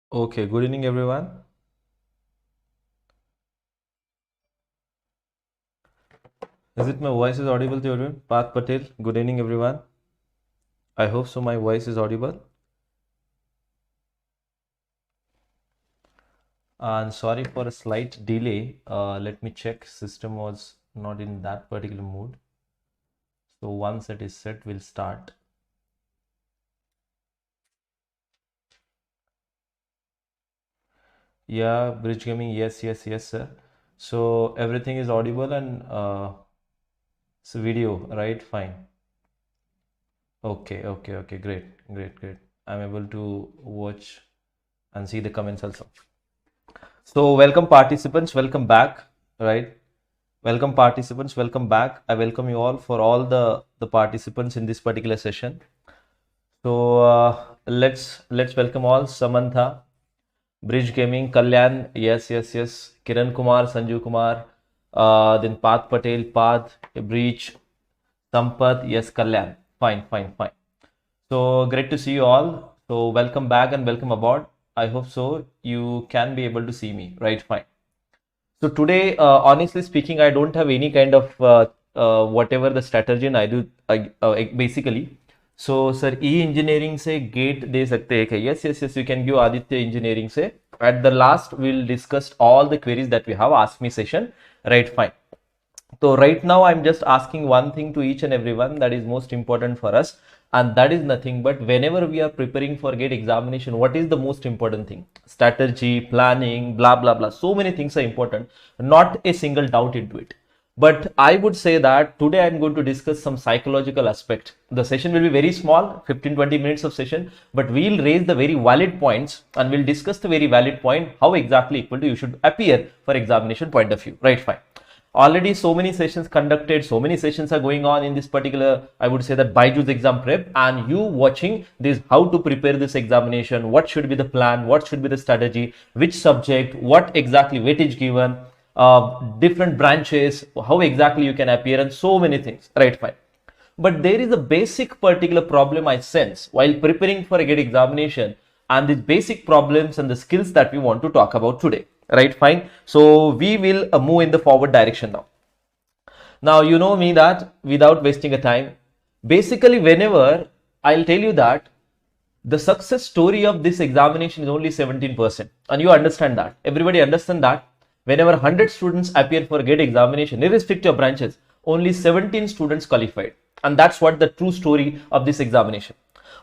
Okay, good evening everyone. Is it my voice is audible to everyone? Path Patel, good evening everyone. I hope so my voice is audible. And sorry for a slight delay. Let me check. System was not in that particular mood. So once it is set, we'll start. Yeah, Bridge Gaming, yes, sir. So everything is audible and it's a video, right? Fine. Okay, great. I'm able to watch and see the comments also. So welcome participants, welcome back, right? Welcome participants, welcome back. I welcome you all for all the participants in this particular session. So let's welcome all Samantha, Bridge Gaming, Kalyan, yes. Kiran Kumar, Sanju Kumar, then Path Patel, Path, Breach, Sampath, yes, Kalyan. Fine. So great to see you all. So welcome back and welcome aboard. I hope so. You can be able to see me, right? Fine. So today, honestly speaking, I don't have any kind of whatever the strategy I do basically. So sir, e-engineering से gate दे सकते हैं क्या? Yes. You can give Aditya engineering से. At the last, we'll discuss all the queries that we have. Ask me session. Right, fine. So right now I'm just asking one thing to each and everyone that is most important for us, and that is nothing but whenever we are preparing for GATE examination, what is the most important thing? Strategy, planning, blah. So many things are important, not a single doubt into it. But I would say that today I'm going to discuss some psychological aspect. The session will be very small, 15-20 minutes of session, but we'll raise the very valid points and we'll discuss the very valid point, how exactly equal to you should appear for examination point of view. Right, fine. Already so many sessions conducted, so many sessions are going on in this particular, I would say that BYJU'S exam prep, and you watching this, how to prepare this examination, what should be the plan, what should be the strategy, which subject, what exactly weightage given, different branches, how exactly you can appear, and so many things, right? Fine. But there is a basic particular problem I sense while preparing for a GATE examination, and these basic problems and the skills that we want to talk about today. Right, fine. So we will move in the forward direction now. Now, you know me that without wasting a time, basically whenever I'll tell you that the success story of this examination is only 17%, and you understand that. Everybody understand that whenever 100 students appear for GATE examination, irrespective of branches, only 17 students qualified, and that's what the true story of this examination.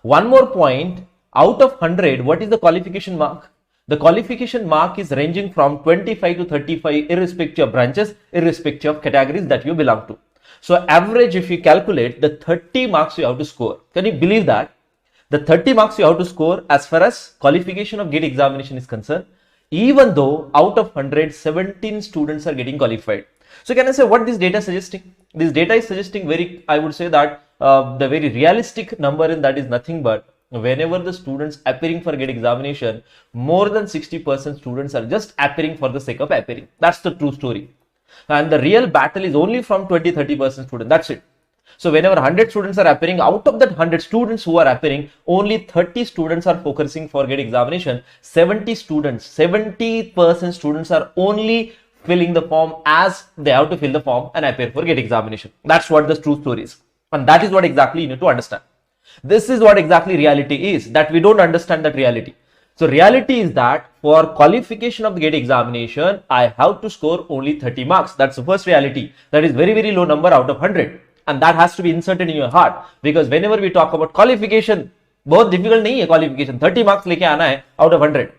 One more point, out of 100, what is the qualification mark? The qualification mark is ranging from 25 to 35, irrespective of branches, irrespective of categories that you belong to. So average, if you calculate, the 30 marks you have to score. Can you believe that? The 30 marks you have to score as far as qualification of GATE examination is concerned, even though out of 100, 17 students are getting qualified. So can I say what this data is suggesting? This data is suggesting very, I would say that the very realistic number, and that is nothing but whenever the students appearing for GATE examination, more than 60% students are just appearing for the sake of appearing. That's the true story. And the real battle is only from 20-30% students. That's it. So whenever 100 students are appearing, out of that 100 students who are appearing, only 30 students are focusing for GATE examination. 70% students are only filling the form as they have to fill the form and appear for GATE examination. That's what the true story is. And that is what exactly you need to understand. This is what exactly reality is, that we don't understand that reality. So reality is that for qualification of the GATE examination, I have to score only 30 marks. That's the first reality. That is very low number out of 100. And that has to be inserted in your heart, because whenever we talk about qualification, बहुत difficult नहीं है qualification. 30 marks लेके आना है out of 100.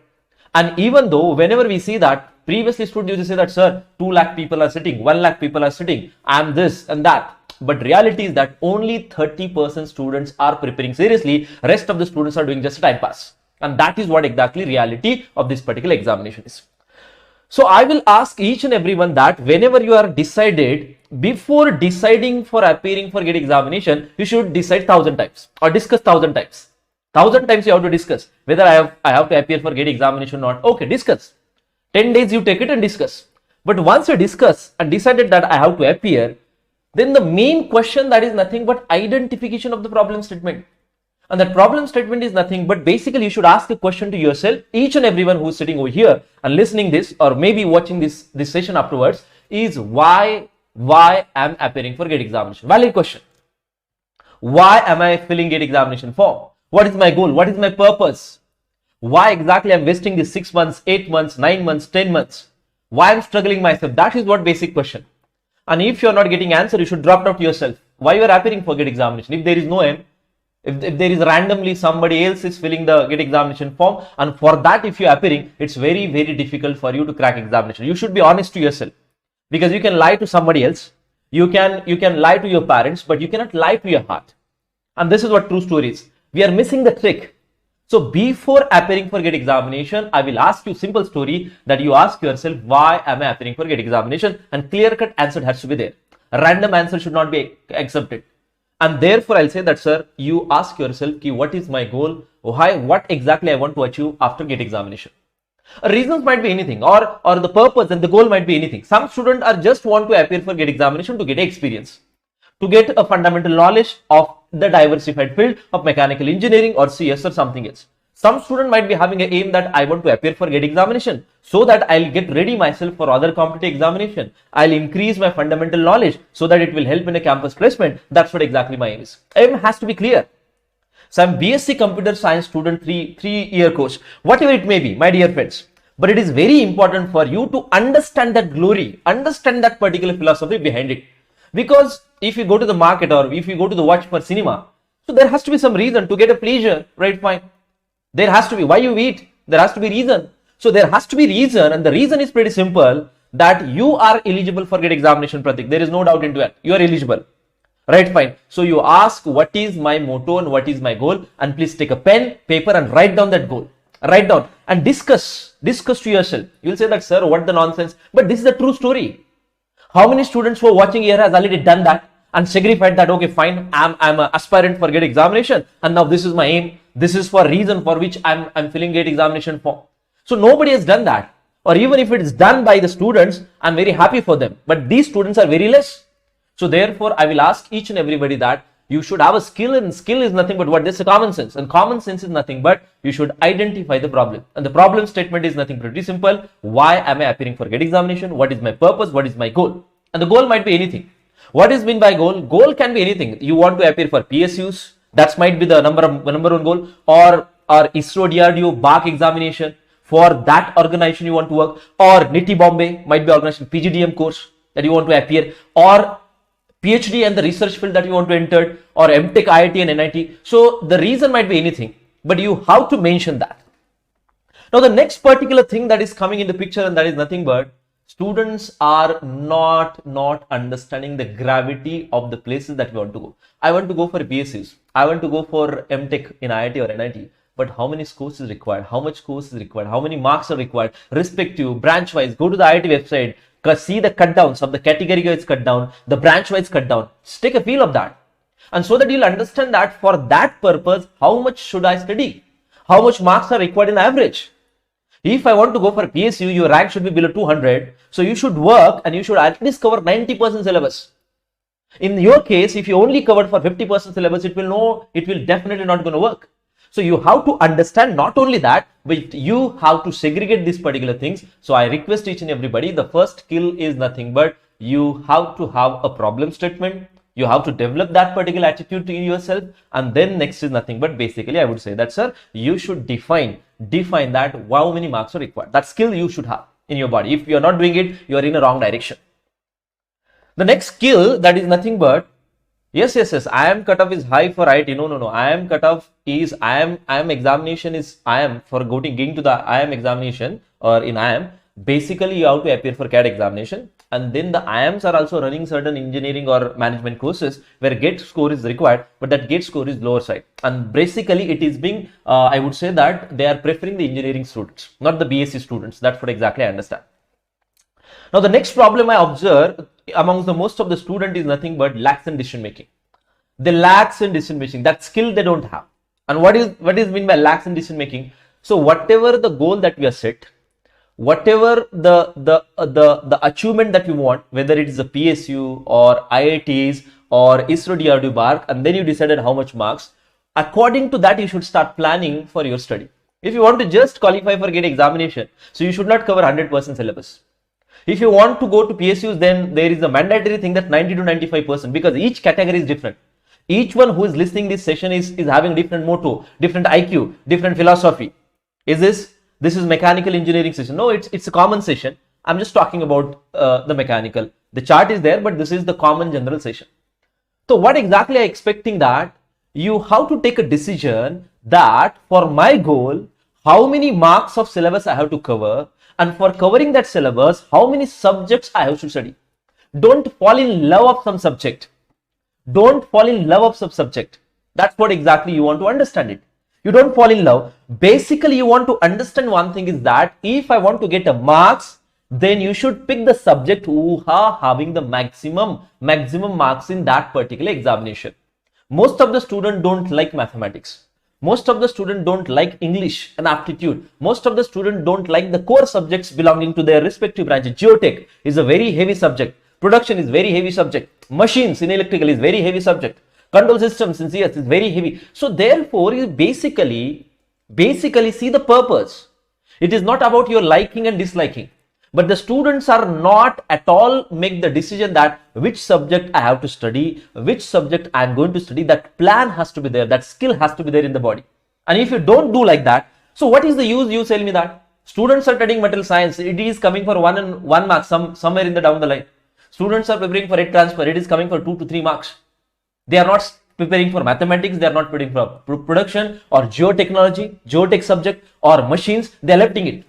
And even though whenever we see that, previously students used to say that, sir, 2 lakh people are sitting, 1 lakh people are sitting, I'm this and that. But reality is that only 30% students are preparing seriously. Rest of the students are doing just a time pass. And that is what exactly reality of this particular examination is. So I will ask each and everyone that whenever you are decided, before deciding for appearing for GATE examination, you should decide 1,000 times or discuss 1,000 times. 1,000 times you have to discuss whether I have to appear for GATE examination or not. Okay, discuss. 10 days you take it and discuss. But once you discuss and decided that I have to appear, then the main question, that is nothing but identification of the problem statement. And that problem statement is nothing but basically you should ask a question to yourself, each and everyone who is sitting over here and listening this or maybe watching this session afterwards, is why I'm appearing for GATE examination? Valid question. Why am I filling GATE examination form? What is my goal? What is my purpose? Why exactly I'm wasting this 6 months, 8 months, 9 months, 10 months? Why I'm struggling myself? That is what basic question. And if you're not getting answer, you should drop out yourself. Why you are appearing for GATE examination? If there is no aim, if there is randomly somebody else is filling the GATE examination form, and for that if you are appearing, it's very, very difficult for you to crack examination. You should be honest to yourself, because you can lie to somebody else, you can lie to your parents, but you cannot lie to your heart. And this is what true story is. We are missing the trick. So before appearing for GATE examination, I will ask you simple story that you ask yourself, why am I appearing for GATE examination? And clear-cut answer has to be there. A random answer should not be accepted. And therefore, I'll say that, sir, you ask yourself, what is my goal? What exactly I want to achieve after GATE examination? Reasons might be anything, or the purpose and the goal might be anything. Some students are just want to appear for GATE examination to get experience, to get a fundamental knowledge of the diversified field of mechanical engineering or CS or something else. Some student might be having an aim that I want to appear for GATE examination so that I'll get ready myself for other competitive examination. I'll increase my fundamental knowledge so that it will help in a campus placement. That's what exactly my aim is. Aim has to be clear. So I'm BSc Computer Science student, three-year course, whatever it may be, my dear friends. But it is very important for you to understand that glory, understand that particular philosophy behind it. Because if you go to the market or if you go to the watch for cinema, so there has to be some reason to get a pleasure, right? Fine. There has to be, why you eat, there has to be reason. So there has to be reason, and the reason is pretty simple, that you are eligible for GATE examination, Pratik. There is no doubt into it. You are eligible. Right, fine. So you ask, what is my motto and what is my goal? And please take a pen, paper and write down that goal. Write down and discuss to yourself. You will say that, sir, what the nonsense? But this is the true story. How many students who are watching here has already done that and signified that, okay, fine, I'm an aspirant for GATE examination, and now this is my aim. This is for reason for which I'm filling GATE examination form. So nobody has done that. Or even if it is done by the students, I'm very happy for them. But these students are very less. So therefore, I will ask each and everybody that you should have a skill, and skill is nothing but what? This is common sense, and common sense is nothing but you should identify the problem. And the problem statement is nothing pretty simple. Why am I appearing for GATE examination? What is my purpose? What is my goal? And the goal might be anything. What is meant by goal? Goal can be anything. You want to appear for PSUs. That might be the number one goal, or ISRO DRDO BARC examination. For that organization you want to work, or NITI Bombay might be organization PGDM course that you want to appear, or PhD and the research field that you want to enter, or MTech, IIT and NIT. So the reason might be anything, but you have to mention that. Now the next particular thing that is coming in the picture, and that is nothing but students are not understanding the gravity of the places that we want to go. I want to go for PSUs. I want to go for MTech in IIT or NIT. But how many scores is required? How much course is required? How many marks are required? Respective, branch wise, go to the IIT website, see the cut downs of the category wise cut down, the branch wise cut down. Just take a feel of that. And so that you'll understand that for that purpose, how much should I study? How much marks are required in average? If I want to go for PSU, your rank should be below 200. So you should work and you should at least cover 90% syllabus. In your case, if you only covered for 50% syllabus, it will definitely not going to work. So you have to understand not only that, but you have to segregate these particular things. So I request each and everybody, the first skill is nothing but you have to have a problem statement. You have to develop that particular attitude to yourself. And then next is nothing but basically I would say that, sir, you should define that how many marks are required. That skill you should have in your body. If you are not doing it, you are in a wrong direction. The next skill, that is nothing but yes, I am cutoff is high for IIT. No. I am cutoff is I am examination is I am for getting to the IIM examination or in IIM. Basically, you have to appear for CAT examination, and then the IIMs are also running certain engineering or management courses where GATE score is required, but that GATE score is lower side. And basically, it is being I would say that they are preferring the engineering students, not the BSc students. That's what exactly I understand. Now, the next problem I observe amongst the most of the student is nothing but lacks in decision making. They lacks in decision making. That skill they don't have. And what is meant by lacks in decision making? So whatever the goal that we are set, whatever the achievement that you want, whether it is a PSU or IITs or ISRO DRDO BARC, and then you decided how much marks. According to that, you should start planning for your study. If you want to just qualify for GATE examination, so you should not cover 100% syllabus. If you want to go to PSUs, then there is a mandatory thing that 90 to 95%, because each category is different. Each one who is listening this session is having different motto, different IQ, different philosophy. This is mechanical engineering session? No, it's a common session. I'm just talking about the mechanical. The chart is there, but this is the common general session. So what exactly I'm expecting that you have to take a decision that for my goal, how many marks of syllabus I have to cover, and for covering that syllabus, how many subjects I have to study. Don't fall in love of some subject. Don't fall in love of some subject. That's what exactly you want to understand it. You don't fall in love. Basically, you want to understand one thing is that if I want to get a marks, then you should pick the subject who are having the maximum marks in that particular examination. Most of the students don't like mathematics. Most of the students don't like English and aptitude. Most of the students don't like the core subjects belonging to their respective branches. Geotech is a very heavy subject. Production is very heavy subject. Machines in electrical is very heavy subject. Control systems in CS is very heavy. So therefore, you basically see the purpose. It is not about your liking and disliking. But the students are not at all make the decision that which subject I have to study, which subject I am going to study. That plan has to be there. That skill has to be there in the body. And if you don't do like that, so what is the use? You tell me that students are studying material science. It is coming for one mark somewhere in the down the line. Students are preparing for heat transfer. It is coming for 2 to 3 marks. They are not preparing for mathematics. They are not preparing for production or geotechnology, geotech subject or machines. They are lefting it.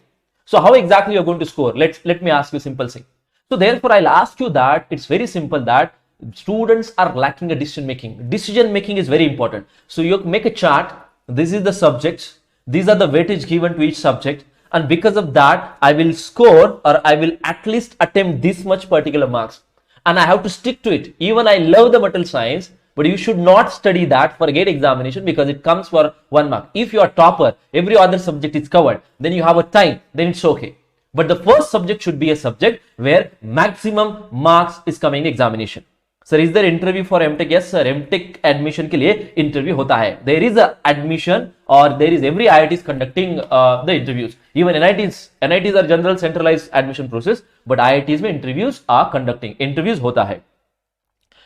So how exactly you are going to score? Let me ask you a simple thing. So therefore, I'll ask you that it's very simple that students are lacking a decision making. Decision making is very important. So you make a chart. This is the subjects. These are the weightage given to each subject. And because of that, I will score or I will at least attempt this much particular marks. And I have to stick to it. Even I love the material science, but you should not study that for GATE examination because it comes for 1 mark. If you are topper, every other subject is covered, then you have a time, then it's okay. But the first subject should be a subject where maximum marks is coming in examination. Sir, is there interview for MTech? Yes, sir. MTech admission के लिए interview होता है. There is a admission or there is every IIT is conducting the interviews. Even NITs are general centralized admission process, but IITs में interviews are conducting. Interviews होता है.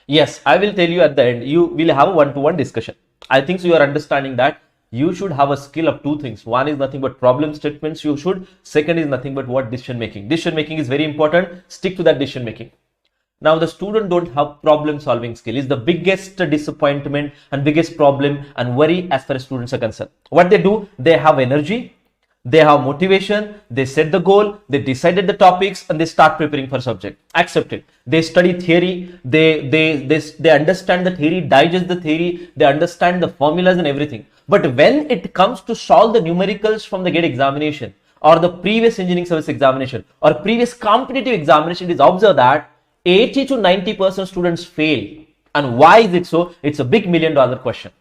Yes, I will tell you at the end. You will have a one-to-one discussion. I think so. You are understanding that you should have a skill of 2 things. One is nothing but problem statements. Second is nothing but what decision making. Decision making is very important. Stick to that decision making. Now the student don't have problem solving skill is the biggest disappointment and biggest problem and worry as far as students are concerned. What they do, they have energy, they have motivation, they set the goal, they decided the topics and they start preparing for subject. Accept it. They study theory, they understand the theory, digest the theory, they understand the formulas and everything. But when it comes to solve the numericals from the GATE examination or the previous engineering service examination or previous competitive examination, it is observed that 80 to 90% students fail. And why is it so? It's a big $1 million question.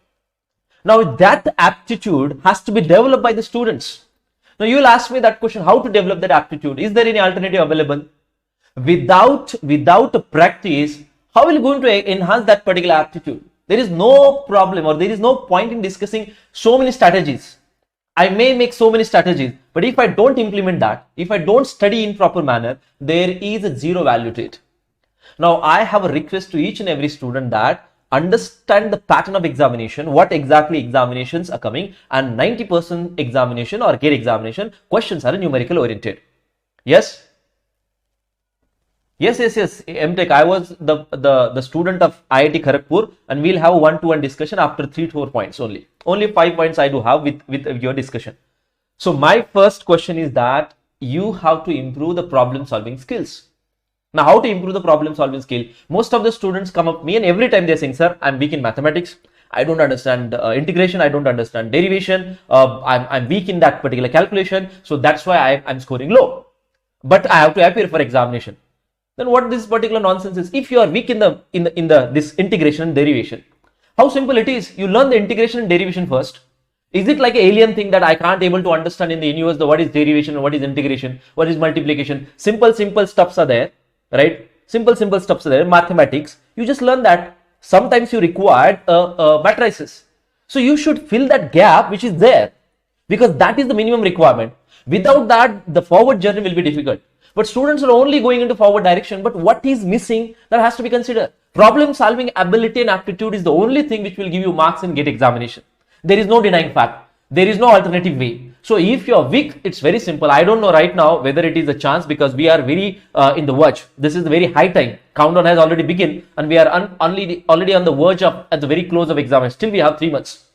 Now that aptitude has to be developed by the students. Now you will ask me that question, how to develop that aptitude? Is there any alternative available? Without practice, how are you going to enhance that particular aptitude? There is no problem or there is no point in discussing so many strategies. I may make so many strategies, but if I don't implement that, if I don't study in proper manner, there is a zero value to it. Now, I have a request to each and every student that understand the pattern of examination, what exactly examinations are coming, and 90% examination or GATE examination questions are numerical oriented. Yes? Yes. MTech, I was the student of IIT Kharagpur and we'll have a one-to-one discussion after 3 to 4 points only. Only 5 points I do have with your discussion. So my first question is that you have to improve the problem solving skills. Now, how to improve the problem solving skill? Most of the students come up to me and every time they're saying, sir, I'm weak in mathematics. I don't understand integration. I don't understand derivation. I'm weak in that particular calculation. So that's why I'm scoring low. But I have to appear for examination. Then what this particular nonsense is? If you are weak in this integration and derivation, how simple it is? You learn the integration and derivation first. Is it like an alien thing that I can't able to understand in the universe? What is derivation and what is integration? What is multiplication? Simple stuffs are there. Right? Simple stuffs are there. Mathematics, you just learn that. Sometimes you require matrices. So you should fill that gap which is there, because that is the minimum requirement. Without that, the forward journey will be difficult. But students are only going into forward direction, but what is missing, that has to be considered. Problem solving ability and aptitude is the only thing which will give you marks in GATE examination. There is no denying fact. There is no alternative way. So if you're weak, it's very simple. I don't know right now whether it is a chance, because we are very in the verge. This is the very high time. Countdown has already begun, and we are already on the verge of, at the very close of exam. Still we have 3 months.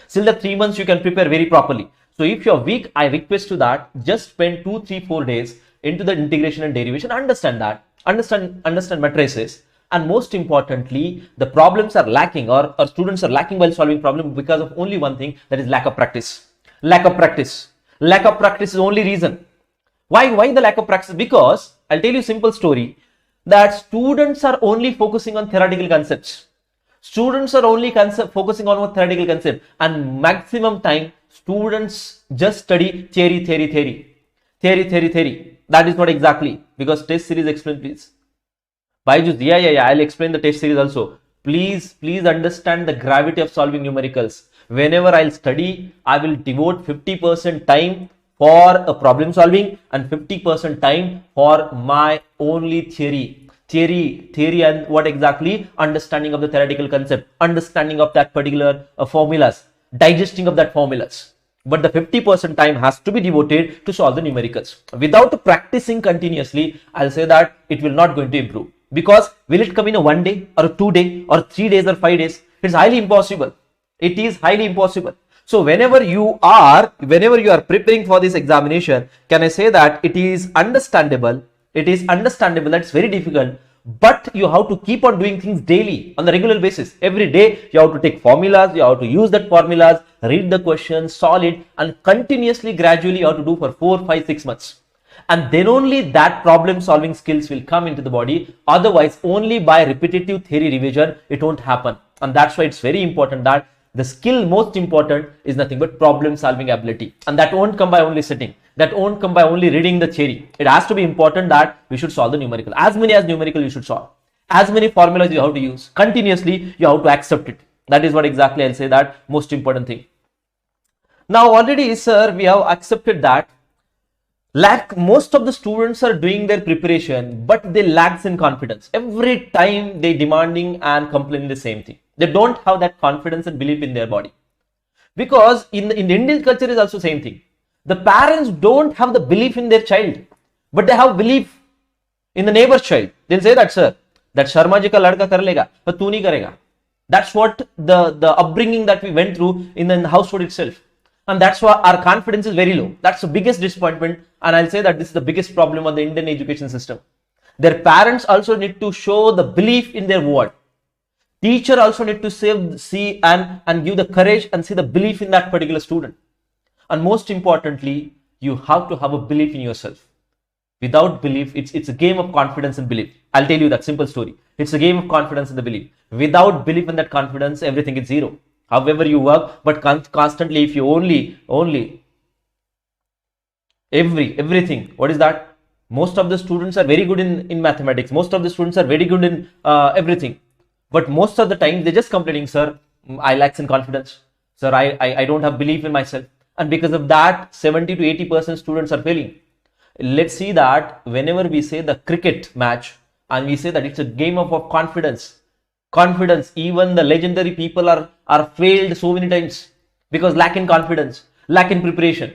Still the 3 months you can prepare very properly. So if you're weak, I request you that just spend 2, 3, 4 days into the integration and derivation. Understand that. Understand matrices. And most importantly, the problems are lacking, or students are lacking while solving problem because of only one thing, that is lack of practice. Lack of practice. Lack of practice is the only reason. Why the lack of practice? Because I'll tell you a simple story, that students are only focusing on theoretical concepts. Students are only focusing on one theoretical concept, and maximum time students just study theory. That is not exactly, because test series explain, please. BYJU'S, yeah, I'll explain the test series also. Please understand the gravity of solving numericals. Whenever I'll study, I will devote 50% time for a problem solving and 50% time for my only theory, and what exactly? Understanding of the theoretical concept, understanding of that particular formulas, digesting of that formulas. But the 50% time has to be devoted to solve the numericals. Without practicing continuously, I'll say that it will not going to improve. Because will it come in a 1 day or a 2 day or 3 days or 5 days? It's highly impossible. It is highly impossible. So whenever you are preparing for this examination, can I say that it is understandable? It is understandable that it's very difficult, but you have to keep on doing things daily on the regular basis. Every day you have to take formulas, you have to use that formulas, read the questions, solve it, and continuously, gradually you have to do for 4, 5, 6 months. And then only that problem solving skills will come into the body. Otherwise, only by repetitive theory revision, it won't happen. And that's why it's very important that the skill most important is nothing but problem solving ability. And that won't come by only sitting. That won't come by only reading the theory. It has to be important that we should solve the numerical. As many as numerical you should solve. As many formulas you have to use. Continuously, you have to accept it. That is what exactly I'll say that most important thing. Now already, sir, we have accepted that most of the students are doing their preparation, but they lacks in confidence. Every time they demanding and complaining the same thing. They don't have that confidence and belief in their body. Because in the Indian culture is also same thing. The parents don't have the belief in their child, but they have belief in the neighbor's child. They'll say that, sir, that Sharma ji ka ladka kar lega, but tu nahi karega. That's what the upbringing that we went through in the household itself. And that's why our confidence is very low. That's the biggest disappointment. And I'll say that this is the biggest problem of the Indian education system. Their parents also need to show the belief in their word. Teacher also need to see and give the courage and see the belief in that particular student. And most importantly, you have to have a belief in yourself. Without belief, it's a game of confidence and belief. I'll tell you that simple story. It's a game of confidence and the belief. Without belief and that confidence, everything is zero. However you work, but constantly, if you only everything, what is that? Most of the students are very good in mathematics. Most of the students are very good in everything. But most of the time, they're just complaining, sir, I lack in confidence. Sir, I don't have belief in myself. And because of that, 70 to 80% students are failing. Let's see that whenever we say the cricket match, and we say that it's a game of confidence. Confidence, even the legendary people are failed so many times because lack in confidence, lack in preparation.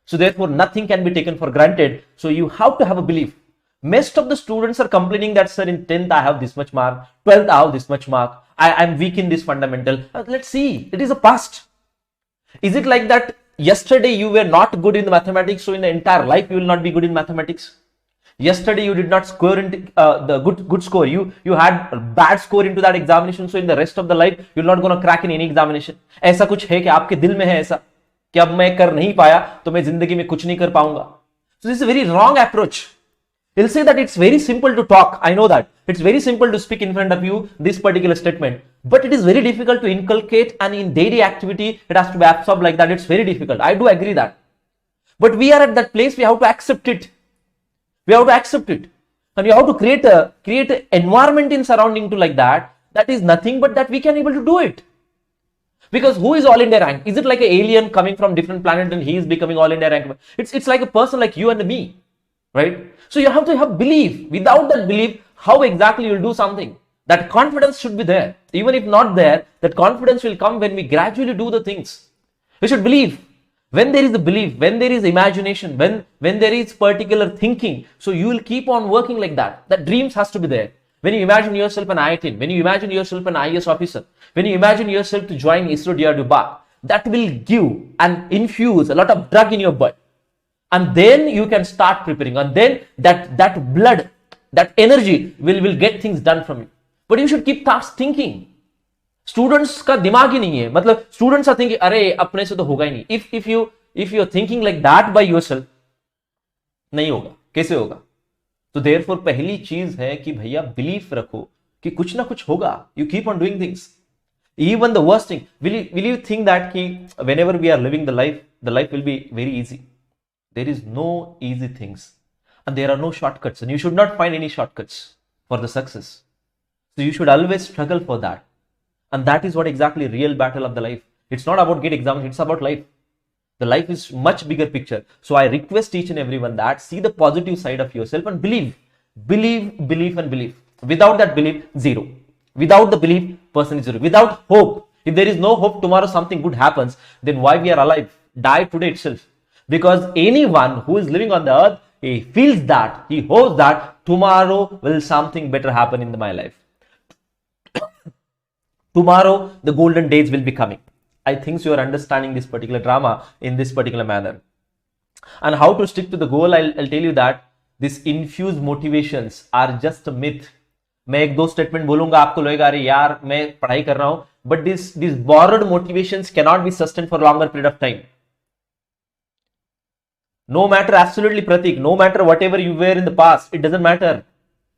So therefore, nothing can be taken for granted. So you have to have a belief. Most of the students are complaining that, sir, in 10th I have this much mark, 12th I have this much mark, I'm weak in this fundamental. Let's see, it is a past. Is it like that yesterday you were not good in the mathematics, so in the entire life you will not be good in mathematics? Yesterday you did not score into the good score. You had a bad score into that examination, so in the rest of the life you're not going to crack in any examination. ऐसा कुछ है कि आपके दिल में है ऐसा कि अब मैं कर नहीं पाया तो मैं जिंदगी में कुछ नहीं कर पाऊंगा. So this is a very wrong approach. He'll say that it's very simple to talk. I know that it's very simple to speak in front of you this particular statement, but it is very difficult to inculcate, and in daily activity it has to be absorbed like that. It's very difficult. I do agree that, but we are at that place. We have to accept it. We have to accept it, and we have to create an environment in surrounding to like that. That is nothing but that we can able to do it. Because who is all India rank? Is it like an alien coming from different planet and he is becoming all India rank? It's like a person like you and me, right? So you have to have belief. Without that belief, how exactly you'll do something? That confidence should be there. Even if not there, that confidence will come when we gradually do the things. We should believe. When there is a belief, when there is imagination, when there is particular thinking, so you will keep on working like that. That dreams has to be there. When you imagine yourself an IIT, when you imagine yourself an IAS officer, when you imagine yourself to join ISRO DRDO, that will give and infuse a lot of drug in your blood. And then you can start preparing. And then that blood, that energy will get things done from you. But you should keep thinking. Students का दिमाग ही नहीं है, मतलब students are thinking, अरे अपने से तो होगा ही नहीं. If you're thinking like that by yourself, नहीं होगा. कैसे होगा? तो therefore पहली चीज है कि भैया belief रखो कि कुछ ना कुछ होगा. You keep on doing things. Even the worst thing, will you think that कि whenever we are living the life will be very easy? There is no easy things, and there are no shortcuts, and you should not find any shortcuts for the success. So you should always struggle for that. And that is what exactly real battle of the life. It's not about GATE exam, it's about life. The life is much bigger picture. So I request each and everyone that see the positive side of yourself and believe. Believe, and believe. Without that belief, zero. Without the belief, person is zero. Without hope, if there is no hope tomorrow something good happens, then why we are alive? Die today itself. Because anyone who is living on the earth, he feels that, he hopes that tomorrow will something better happen in my life. Tomorrow, the golden days will be coming. I think you are understanding this particular drama in this particular manner. And how to stick to the goal, I'll tell you that these infused motivations are just a myth. मैं एक दो statement बोलूंगा, आपको लगेगा अरे यार मैं पढ़ाई कर रहा हूं, but these borrowed motivations cannot be sustained for a longer period of time. No matter, absolutely Pratik, no matter whatever you were in the past, it doesn't matter.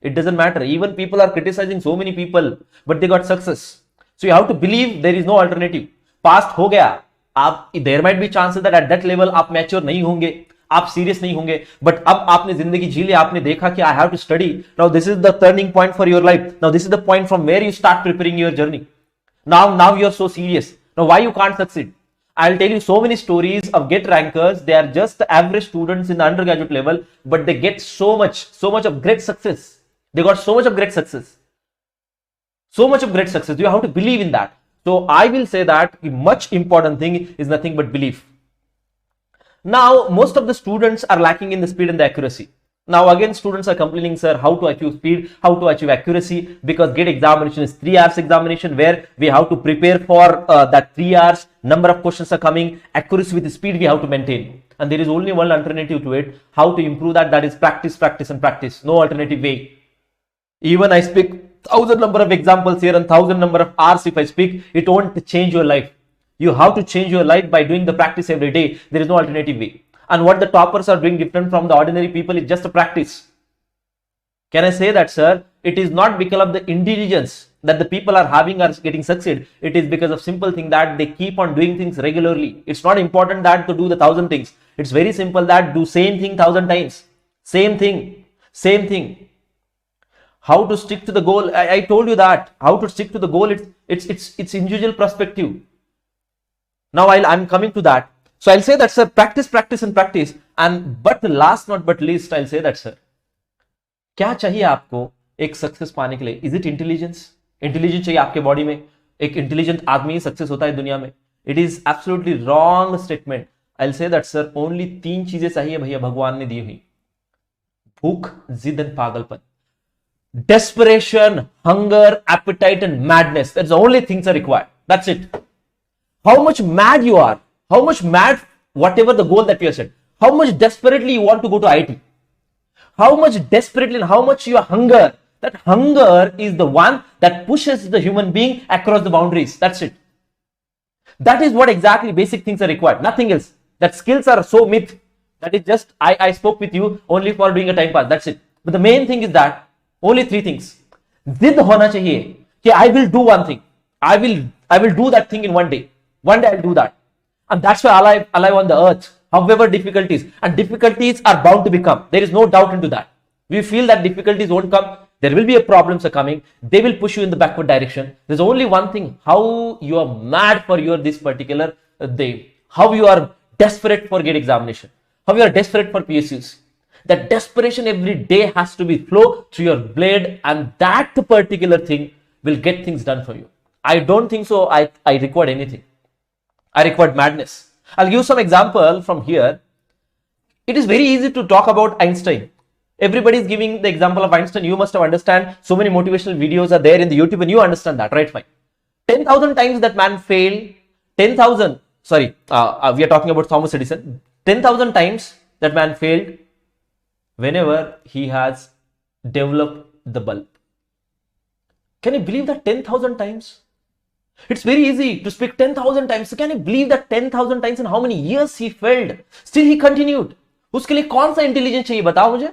It doesn't matter. Even people are criticizing so many people, but they got success. So you have to believe there is no alternative. Past हो गया, आप there might be chances that at that level आप mature नहीं होंगे, आप serious नहीं होंगे, but अब आपने जिंदगी जी ली, आपने देखा कि I have to study. Now this is the turning point for your life. Now this is the point from where you start preparing your journey. Now you are so serious. Now why you can't succeed? I'll tell you so many stories of GATE rankers. They are just average students in the undergraduate level, but they get so much of great success. They got so much of great success. So much of great success. You have to believe in that. So I will say that the much important thing is nothing but belief. Now, most of the students are lacking in the speed and the accuracy. Now, again, students are complaining, sir, how to achieve speed, how to achieve accuracy, because GATE examination is 3 hours examination where we have to prepare for that 3 hours. Number of questions are coming. Accuracy with the speed we have to maintain. And there is only one alternative to it. How to improve that? That is practice, practice, and practice. No alternative way. Even I speak 1,000 number of examples here and 1,000 number of hours if I speak, it won't change your life. You have to change your life by doing the practice every day. There is no alternative way. And what the toppers are doing different from the ordinary people is just a practice. Can I say that, sir? It is not because of the intelligence that the people are having or getting succeed. It is because of simple thing that they keep on doing things regularly. It's not important that to do the 1,000 things. It's very simple that do same thing 1,000 times. Same thing. How to stick to the goal? I told you that. How to stick to the goal? It's individual perspective. Now I'm coming to that. So I'll say that, sir, practice, practice, and practice. And but last not but least, I'll say that, sir. क्या चाहिए आपको एक success पाने के लिए? Is it intelligence? Intelligence चाहिए आपके body में. एक इंटेलिजेंट आदमी ही सक्सेस होता है दुनिया में. It is absolutely wrong statement. I'll say that, sir. Only 3 चीजें चाहिए भैया भगवान ने दी हुई. भूख, जिद and पागलपन. Desperation, hunger, appetite, and madness. That's the only things are required. That's it. How much mad you are, how much mad, whatever the goal that you have set, how much desperately you want to go to IT, how much desperately and how much your hunger. That hunger is the one that pushes the human being across the boundaries. That's it. That is what exactly basic things are required. Nothing else. That skills are so myth. That is just, I spoke with you only for doing a time pass. That's it. But the main thing is that only 3 things. जिद होना चाहिए कि I will do one thing. I will do that thing in one day. One day I'll do that. And that's why alive on the earth. However difficulties. And difficulties are bound to become. There is no doubt into that. We feel that difficulties won't come. There will be problems are coming. They will push you in the backward direction. There's only one thing: how you are mad for your this particular day, how you are desperate for GATE examination, how you are desperate for PSUs. That desperation every day has to be flow through your blade, and that particular thing will get things done for you. I don't think so. I required anything. I required madness. I'll give some example from here. It is very easy to talk about Einstein. Everybody is giving the example of Einstein. You must have understand. So many motivational videos are there in the YouTube, and you understand that, right? Fine. 10,000 times that man failed. 10,000. Sorry, we are talking about Thomas Edison. 10,000 times that man failed whenever he has developed the bulb. Can you believe that 10,000 times? It's very easy to speak 10,000 times. So can you believe that 10,000 times and how many years he failed? Still he continued. उसके लिए कौन सा intelligence चाहिए बताओ मुझे?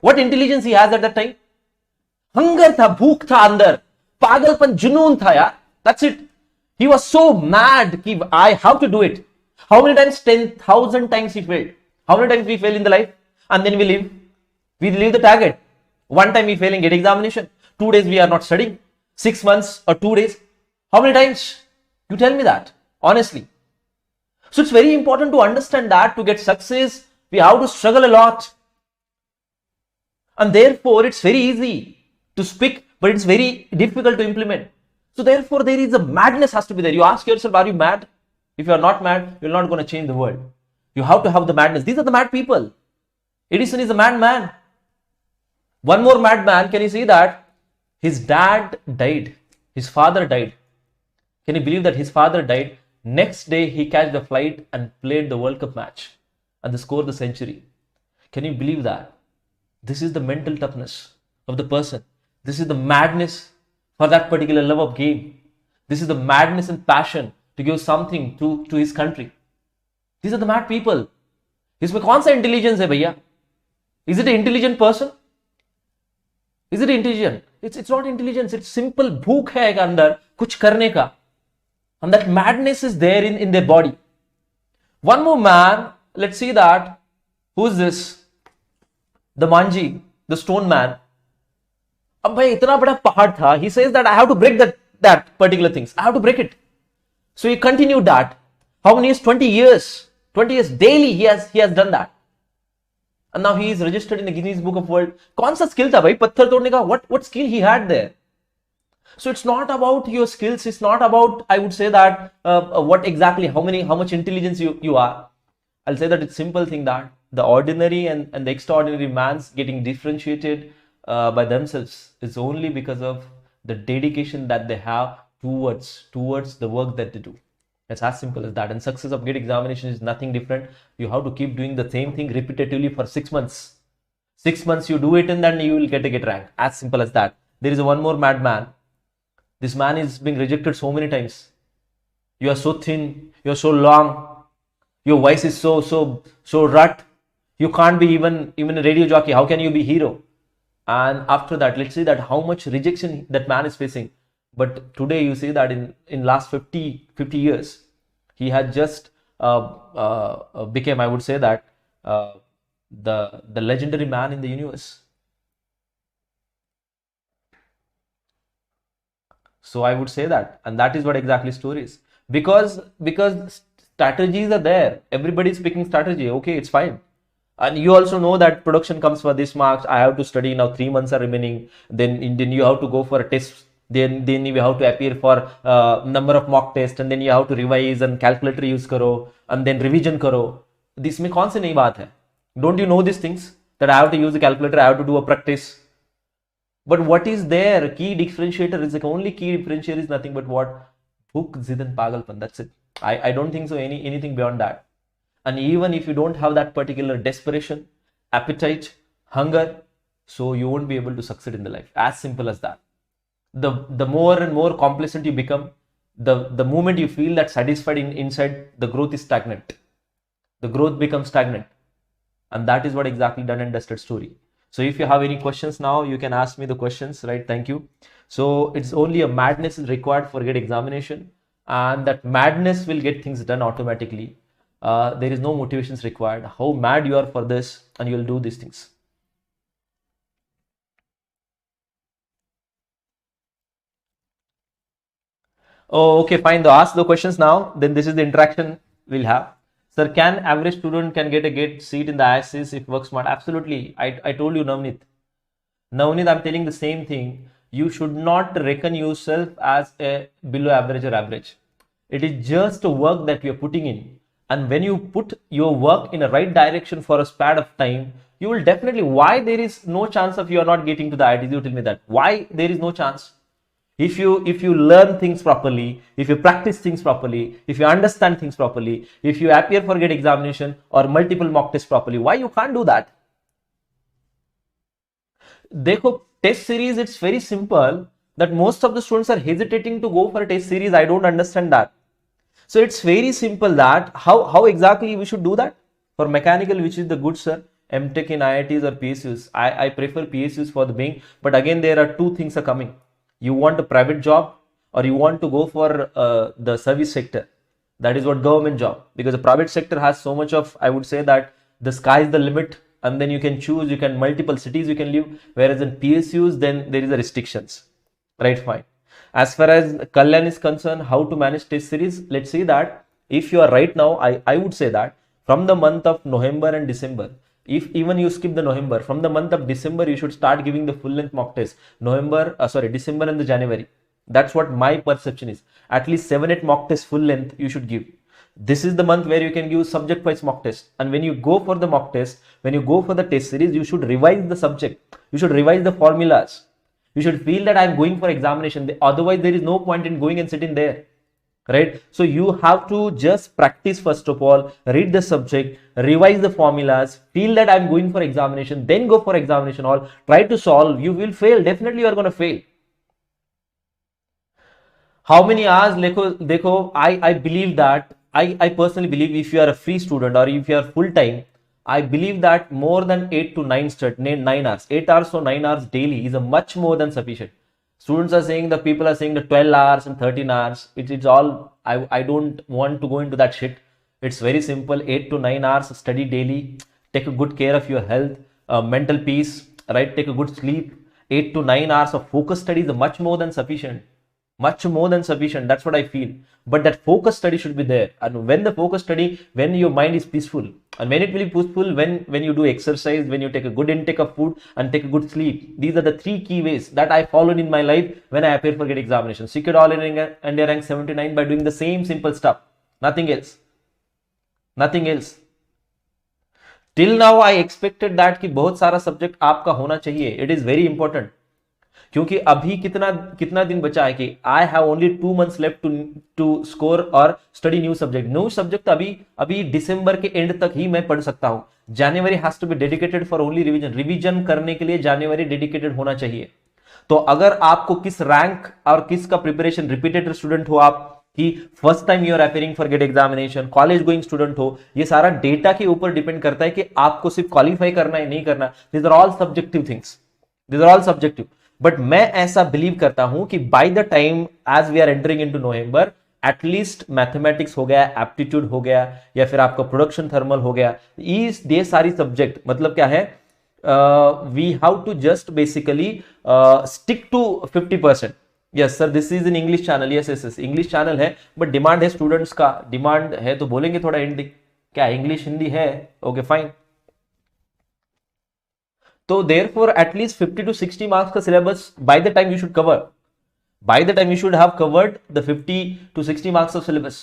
What intelligence he has at that time? Hunger था, भूख था अंदर, पागलपन, जुनून था यार. That's it. He was so mad कि I have to do it. How many times? 10,000 times he failed. How many times we fail in the life? And then we leave. We leave the target. One time we fail in GATE examination. 2 days we are not studying. 6 months or 2 days. How many times? You tell me that, honestly. So it's very important to understand that to get success, we have to struggle a lot. And therefore, it's very easy to speak, but it's very difficult to implement. So therefore, there is a madness has to be there. You ask yourself, are you mad? If you are not mad, you're not going to change the world. You have to have the madness. These are the mad people. Edison is a madman. One more madman, can you see that? His dad died. His father died. Can you believe that his father died? Next day, he catch the flight and played the World Cup match and they scored the century. Can you believe that? This is the mental toughness of the person. This is the madness for that particular love of game. This is the madness and passion to give something to his country. These are the mad people. इसमें कौन सा intelligence है भैया? Is it an intelligent person? Is it intelligent? It's not intelligence. It's simple भूख है एक अंदर कुछ करने का. And that madness is there in their body. One more man, let's see that. Who's this? The Manji, the stone man. अब भाई इतना बड़ा पहाड़ था. He says that I have to break that particular things. I have to break it. So he continued that. How many years? 20 years. 20 years daily he has done that. And now he is registered in the Guinness Book of World. कौन सा skill था भाई पत्थर तोड़ने का? What skill he had there? So it's not about your skills. It's not about, I would say that what exactly, how much intelligence you are. I'll say that it's simple thing that the ordinary and the extraordinary man's getting differentiated by themselves is only because of the dedication that they have towards the work that they do. It's as simple as that. And success of GATE examination is nothing different. You have to keep doing the same thing repetitively for 6 months. 6 months you do it and then you will get a GATE rank. As simple as that. There is one more madman. This man is being rejected so many times. You are so thin, you are so long, your voice is so rut. You can't be even a radio jockey. How can you be hero? And after that, let's see that how much rejection that man is facing. But today you see that in last 50 years, he had just became, I would say that, the legendary man in the universe. So I would say that, and that is what exactly story is. Because strategies are there. Everybody is picking strategy. Okay, it's fine. And you also know that production comes for this marks. I have to study now. 3 months are remaining. Then you have to go for a test. Then you have to appear for number of mock tests, and then you have to revise and calculator use karo, and then revision karo. This में कौन सी नई बात है? Don't you know these things that I have to use a calculator? I have to do a practice. But what is there? Key differentiator is like only key differentiator is nothing but what? Bhuk, zid and pagalpan. That's it. I don't think so anything beyond that. And even if you don't have that particular desperation, appetite, hunger, so you won't be able to succeed in the life. As simple as that. The more and more complacent you become, the moment you feel that satisfied inside, the growth is stagnant. The growth becomes stagnant. And that is what exactly done and dusted story. So if you have any questions now, you can ask me the questions, right? Thank you. So it's only a madness is required for GATE examination, and that madness will get things done automatically. There is no motivations required. How mad you are for this, and you will do these things. Oh, okay, fine. So ask the questions now. Then this is the interaction we'll have. Sir, can average student can get a gate seat in the ISS if work smart? Absolutely. I told you, Navneet. Navneet, I'm telling the same thing. You should not reckon yourself as a below average or average. It is just a work that you're putting in. And when you put your work in a right direction for a span of time, you will definitely, why there is no chance of you are not getting to the IIT? You tell me that. Why there is no chance? If you learn things properly, if you practice things properly, if you understand things properly, if you appear for GATE examination or multiple mock tests properly, why you can't do that? देखो test series, it's very simple that most of the students are hesitating to go for a test series. I don't understand that. So it's very simple that how exactly we should do that. For mechanical, which is the good, sir, MTech in IITs or PSUs, I prefer PSUs for the being, but again there are two things are coming. You want a private job or you want to go for the service sector. That is what government job, because the private sector has so much of, I would say that the sky is the limit, and then you can choose, you can multiple cities you can live, whereas in PSUs then there is a restrictions, right? Fine. As far as Kalyan is concerned, how to manage test series, let's see that if you are right now, I would say that from the month of November and December, if even you skip the November, from the month of December you should start giving the full length mock test. December and the January. That's what my perception is. At least 7-8 mock tests full length you should give. This is the month where you can give subject wise mock test. And when you go for the mock test, when you go for the test series, you should revise the subject. You should revise the formulas. You should feel that I'm going for examination. Otherwise, there is no point in going and sitting there. Right? So you have to just practice first of all, read the subject, revise the formulas, feel that I'm going for examination, then go for examination hall, try to solve. You will fail. Definitely you are going to fail. How many hours? Dekho, I believe that, I personally believe if you are a free student or if you are full time, I believe that more than 8 to 9 hours, 8 hours or 9 hours daily is a much more than sufficient. Students are saying, the people are saying the 12 hours and 13 hours. It's all, I don't want to go into that shit. It's very simple. 8 to 9 hours study daily. Take a good care of your health, mental peace, right? Take a good sleep. 8 to 9 hours of focus study is much more than sufficient. Much more than sufficient. That's what I feel. But that focus study should be there. And when the focus study, when your mind is peaceful, and when it will be peaceful, when you do exercise, when you take a good intake of food and take a good sleep. These are the 3 key ways that I followed in my life when I appeared for GATE examination. Secured all India rank 79 by doing the same simple stuff. Nothing else. Nothing else. Till now I expected that कि बहुत सारा subject आपका होना चाहिए. It is very important. क्योंकि अभी कितना दिन बचा है कि I have only 2 months left to score और स्टडी न्यू सब्जेक्ट तो अभी दिसंबर के एंड तक ही मैं पढ़ सकता हूं. January has to be dedicated for only revision करने के लिए जनवरी डेडिकेटेड होना चाहिए. तो अगर आपको किस रैंक और किसका प्रिपरेशन, रिपीटेड स्टूडेंट हो आप, कि first time you are appearing for GATE examination, college going student हो, ये सारा डेटा के ऊपर डिपेंड करता है कि आपको सिर्फ क्वालिफाई करना है नहीं करना. This are all subjective things. This are all subjective. But मैं ऐसा बिलीव करता हूं कि by the time as we are entering into November, at least mathematics हो गया, एप्टीट्यूड हो गया, या फिर आपका प्रोडक्शन थर्मल हो गया, ये सारी सब्जेक्ट मतलब क्या है, we have to just basically stick to 50%. Yes sir, this is in English channel. Yes English channel है, बट डिमांड है स्टूडेंट्स का, डिमांड है तो बोलेंगे थोड़ा हिंदी. क्या इंग्लिश हिंदी है? Okay fine. So therefore, at least 50 to 60 marks का syllabus by the time you should cover. By the time you should have covered the 50 to 60 marks of syllabus.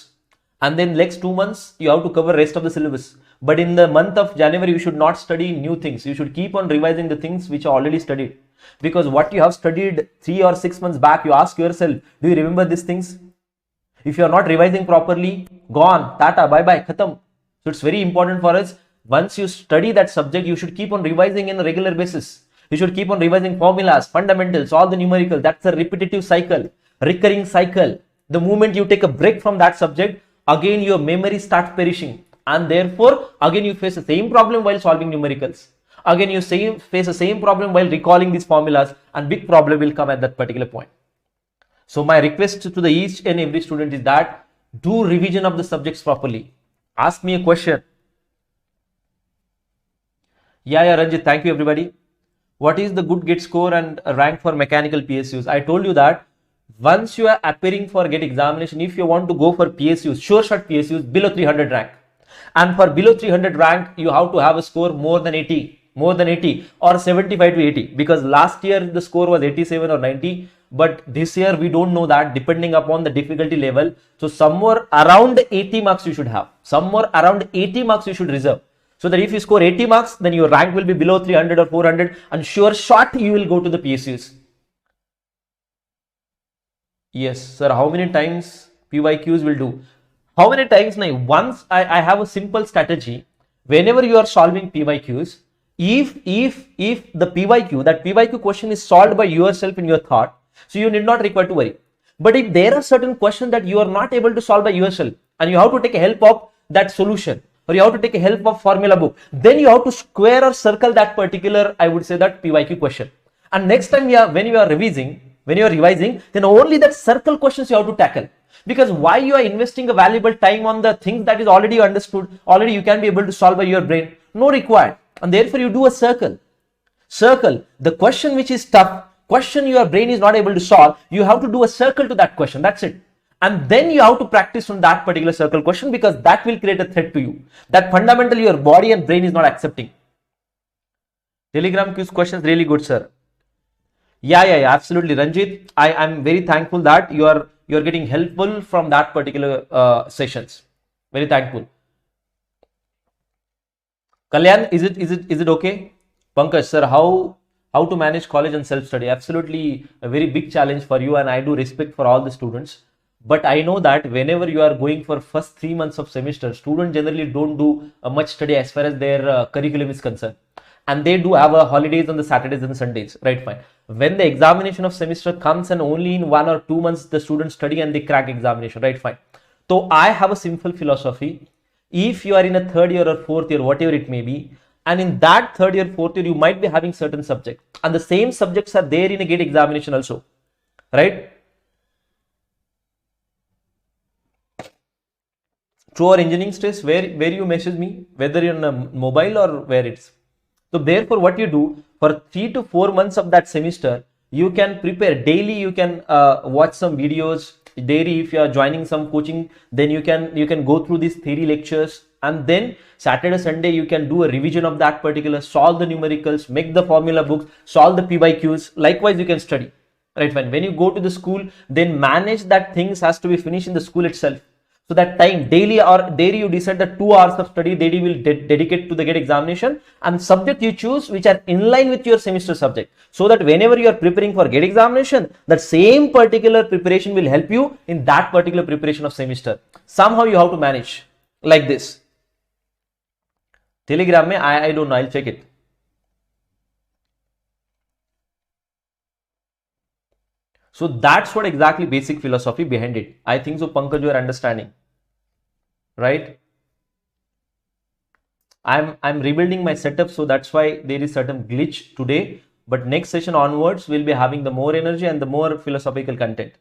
And then next 2 months, you have to cover rest of the syllabus. But in the month of January, you should not study new things. You should keep on revising the things which are already studied. Because what you have studied 3 or 6 months back, you ask yourself, do you remember these things? If you are not revising properly, gone, tata, bye bye, khatam. So it's very important for us. Once you study that subject, you should keep on revising in a regular basis. You should keep on revising formulas, fundamentals, all the numerical. That's a repetitive cycle, recurring cycle. The moment you take a break from that subject, again your memory starts perishing. And therefore, again you face the same problem while solving numericals. Again you face the same problem while recalling these formulas, and big problem will come at that particular point. So my request to the each and every student is that do revision of the subjects properly. Ask me a question. Yeah, Ranjit, thank you everybody. What is the good GATE score and rank for mechanical PSUs? I told you that Once you are appearing for GATE examination, if you want to go for PSUs, sure shot PSUs below 300 rank, and for below 300 rank, you have to have a score more than 80 or 75 to 80, because last year the score was 87 or 90, but this year we don't know that, depending upon the difficulty level. So somewhere around 80 marks you should have, somewhere around 80 marks you should reserve, so that if you score 80 marks, then your rank will be below 300 or 400, and sure shot you will go to the PSUs. Yes, sir. How many times PYQs will do? How many times now? Once I have a simple strategy. Whenever you are solving PYQs, if the PYQ question is solved by yourself in your thought, so you need not require to worry. But if there are certain questions that you are not able to solve by yourself, and you have to take a help of that solution, or you have to take a help of formula book, then you have to square or circle that particular, I would say, that PYQ question. And next time when you are revising, then only that circle questions you have to tackle. Because why you are investing a valuable time on the things that is already understood, already you can be able to solve by your brain, no required. And therefore you do a circle. The question which is tough, question your brain is not able to solve, you have to do a circle to that question, that's it. And then you have to practice on that particular circle question, because that will create a threat to you, that fundamentally your body and brain is not accepting. Telegram quiz questions really good, sir. Yeah, absolutely, Ranjit. I am very thankful that you are getting helpful from that particular sessions. Very thankful. Kalyan, is it okay? Pankaj, sir, how to manage college and self-study? Absolutely a very big challenge for you, and I do respect for all the students. But I know that whenever you are going for first 3 months of semester, students generally don't do much study as far as their curriculum is concerned. And they do have holidays on the Saturdays and Sundays, right? Fine. When the examination of semester comes, and only in 1 or 2 months the students study and they crack examination, right? Fine. So I have a simple philosophy. If you are in a third year or fourth year, whatever it may be, and in that third year, fourth year, you might be having certain subjects, and the same subjects are there in a GATE examination also, right? Through our engineering stress, where you message me, whether you're on a mobile or where it's. So therefore, what you do for 3 to 4 months of that semester, you can prepare daily. You can watch some videos daily. If you are joining some coaching, then you can go through these theory lectures, and then Saturday, Sunday you can do a revision of that particular, solve the numericals, make the formula books, solve the PYQs. Likewise, you can study, right? When you go to the school, then manage that things has to be finished in the school itself. So that time daily you decide that 2 hours of study daily will dedicate to the GATE examination, and subject you choose which are in line with your semester subject, so that whenever you are preparing for GATE examination, that same particular preparation will help you in that particular preparation of semester. Somehow you have to manage like this. Telegram mein, I don't know, I'll check it. So that's what exactly basic philosophy behind it. I think so, Pankaj, you are understanding, right? I'm rebuilding my setup, so that's why there is certain glitch today. But next session onwards, we'll be having the more energy and the more philosophical content.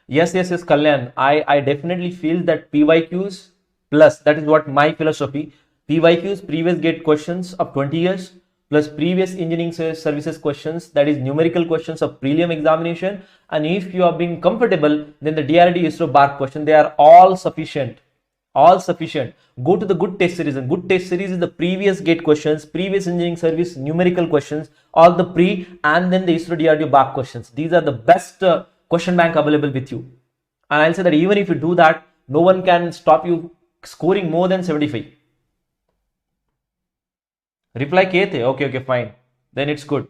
Yes, Kalyan. I definitely feel that PYQs plus, that is what my philosophy. PYQs, previous GATE questions of 20 years, plus previous engineering services questions, that is numerical questions of prelim examination. And if you are being comfortable, then the DRD ISRO bar question, they are all sufficient. Go to the good test series, and good test series is the previous GATE questions, previous engineering service numerical questions, all the pre, and then the ISRO DRD bar questions. These are the best question bank available with you. And I'll say that even if you do that, no one can stop you scoring more than 75. Reply K, okay, fine. Then it's good.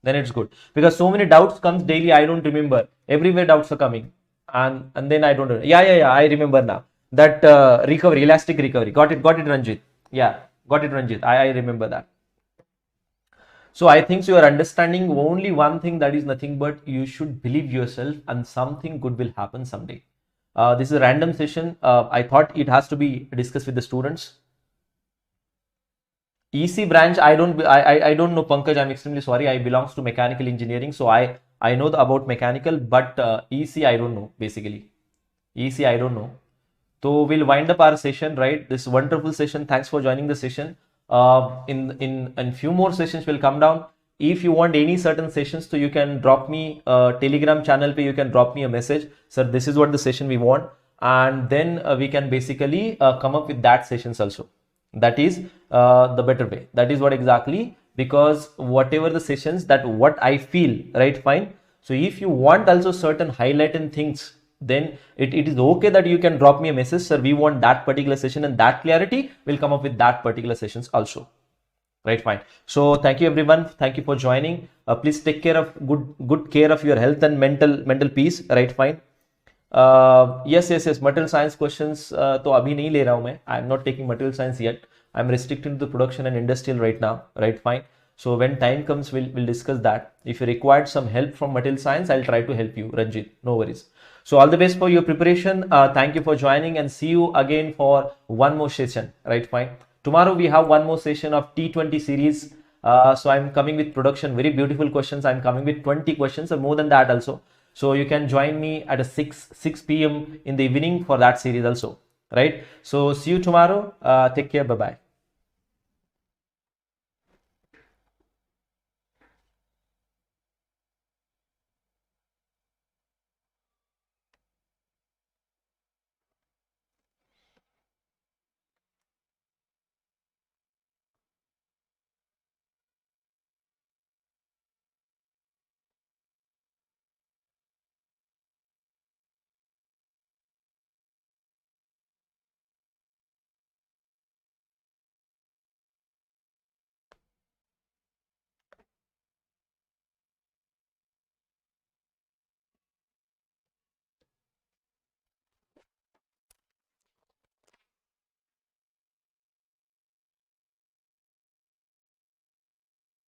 Because so many doubts comes daily, I don't remember. Everywhere doubts are coming. And then I don't know. Yeah, I remember now. That recovery, elastic recovery. Got it, Ranjit. Yeah, got it, Ranjit. I remember that. So I think so you are understanding only one thing, that is nothing but you should believe yourself, and something good will happen someday. This is a random session. I thought it has to be discussed with the students. EC branch, I don't know, Pankaj. I'm extremely sorry. I belongs to mechanical engineering, so I know about mechanical, but EC I don't know. Basically, EC I don't know. So we'll wind up our session, right? This wonderful session. Thanks for joining the session. In few more sessions will come down. if you want any certain sessions, so you can drop me Telegram channel pe, you can drop me a message, sir, this is what the session we want, and then we can basically come up with that sessions also. That is the better way. That is what exactly, because whatever the sessions that what I feel, right, fine. So if you want also certain highlighting things, then it is okay that you can drop me a message, sir, we want that particular session, and that clarity will come up with that particular sessions also. Right, fine. So thank you everyone. Thank you for joining. Please take care of good care of your health and mental peace. Right, fine. Yes. Material science questions तो अभी नहीं ले रहा हूँ मैं. I am not taking material science yet. I am restricted to the production and industrial right now. Right, fine. So when time comes, we'll discuss that. If you required some help from material science, I'll try to help you, Ranjit. No worries. So all the best for your preparation. Thank you for joining, and see you again for one more session. Right, fine. Tomorrow we have one more session of T20 series. So I'm coming with production, very beautiful questions. I'm coming with 20 questions or more than that also. So you can join me at a 6 p.m. in the evening for that series also. Right. So see you tomorrow. Take care. Bye-bye.